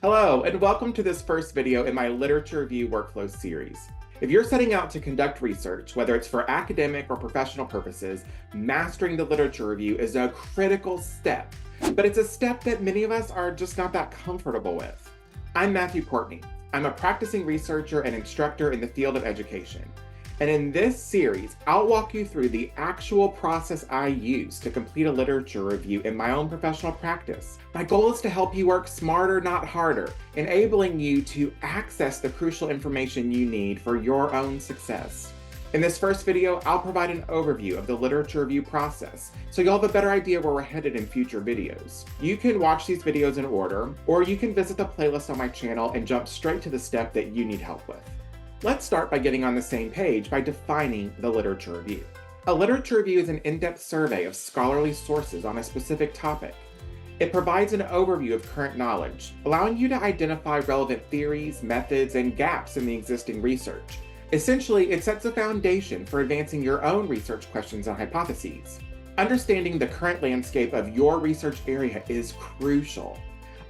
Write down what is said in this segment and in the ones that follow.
Hello, and welcome to this first video in my Literature Review Workflow series. If you're setting out to conduct research, whether it's for academic or professional purposes, mastering the literature review is a critical step, but it's a step that many of us are just not that comfortable with. I'm Courtney. I'm a practicing researcher and instructor in the field of education. And in this series, I'll walk you through the actual process I use to complete a literature review in my own professional practice. My goal is to help you work smarter, not harder, enabling you to access the crucial information you need for your own success. In this first video, I'll provide an overview of the literature review process, so you'll have a better idea where we're headed in future videos. You can watch these videos in order, or you can visit the playlist on my channel and jump straight to the step that you need help with. Let's start by getting on the same page by defining the literature review. A literature review is an in-depth survey of scholarly sources on a specific topic. It provides an overview of current knowledge, allowing you to identify relevant theories, methods, and gaps in the existing research. Essentially, it sets a foundation for advancing your own research questions and hypotheses. Understanding the current landscape of your research area is crucial.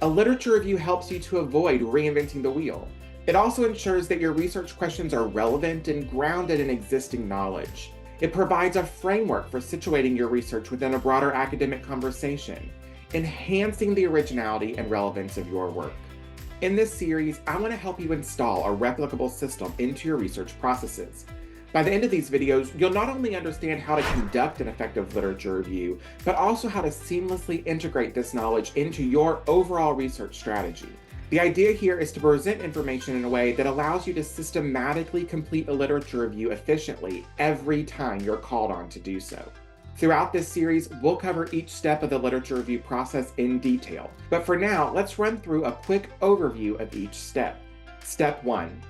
A literature review helps you to avoid reinventing the wheel. It also ensures that your research questions are relevant and grounded in existing knowledge. It provides a framework for situating your research within a broader academic conversation, enhancing the originality and relevance of your work. In this series, I want to help you install a replicable system into your research processes. By the end of these videos, you'll not only understand how to conduct an effective literature review, but also how to seamlessly integrate this knowledge into your overall research strategy. The idea here is to present information in a way that allows you to systematically complete a literature review efficiently every time you're called on to do so. Throughout this series, we'll cover each step of the literature review process in detail. But for now, let's run through a quick overview of each step. Step 1.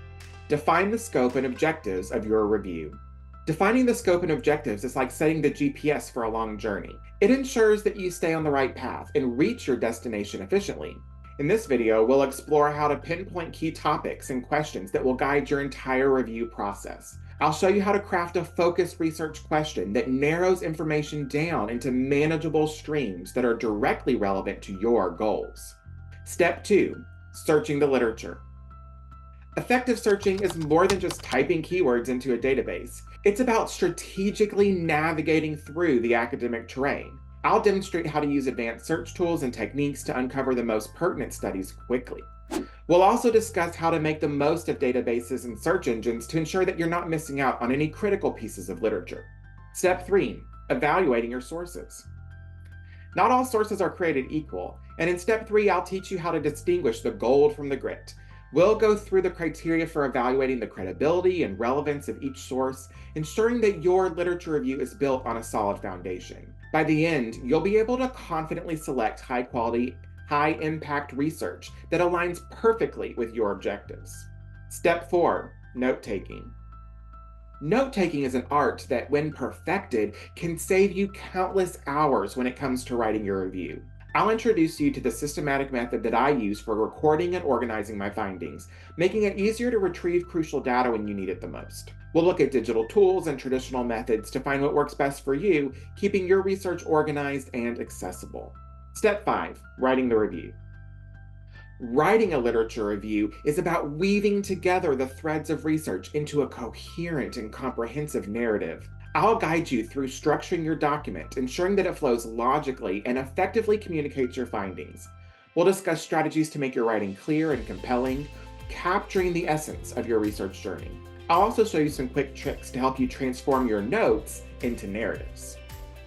Define the scope and objectives of your review. Defining the scope and objectives is like setting the GPS for a long journey. It ensures that you stay on the right path and reach your destination efficiently. In this video, we'll explore how to pinpoint key topics and questions that will guide your entire review process. I'll show you how to craft a focused research question that narrows information down into manageable streams that are directly relevant to your goals. Step 2, searching the literature. Effective searching is more than just typing keywords into a database. It's about strategically navigating through the academic terrain. I'll demonstrate how to use advanced search tools and techniques to uncover the most pertinent studies quickly. We'll also discuss how to make the most of databases and search engines to ensure that you're not missing out on any critical pieces of literature. Step 3, evaluating your sources. Not all sources are created equal, and in Step 3, I'll teach you how to distinguish the gold from the grit. We'll go through the criteria for evaluating the credibility and relevance of each source, ensuring that your literature review is built on a solid foundation. By the end, you'll be able to confidently select high-quality, high-impact research that aligns perfectly with your objectives. Step 4, note-taking. Note-taking is an art that, when perfected, can save you countless hours when it comes to writing your review. I'll introduce you to the systematic method that I use for recording and organizing my findings, making it easier to retrieve crucial data when you need it the most. We'll look at digital tools and traditional methods to find what works best for you, keeping your research organized and accessible. Step 5, writing the review. Writing a literature review is about weaving together the threads of research into a coherent and comprehensive narrative. I'll guide you through structuring your document, ensuring that it flows logically and effectively communicates your findings. We'll discuss strategies to make your writing clear and compelling, capturing the essence of your research journey. I'll also show you some quick tricks to help you transform your notes into narratives.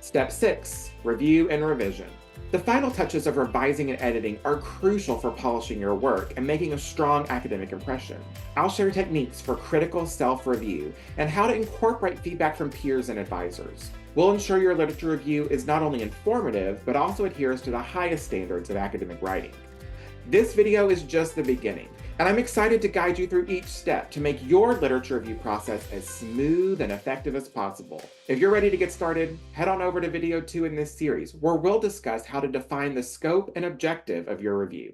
Step 6, review and revision. The final touches of revising and editing are crucial for polishing your work and making a strong academic impression. I'll share techniques for critical self-review and how to incorporate feedback from peers and advisors. We'll ensure your literature review is not only informative, but also adheres to the highest standards of academic writing. This video is just the beginning, and I'm excited to guide you through each step to make your literature review process as smooth and effective as possible. If you're ready to get started, head on over to video 2 in this series, where we'll discuss how to define the scope and objective of your review.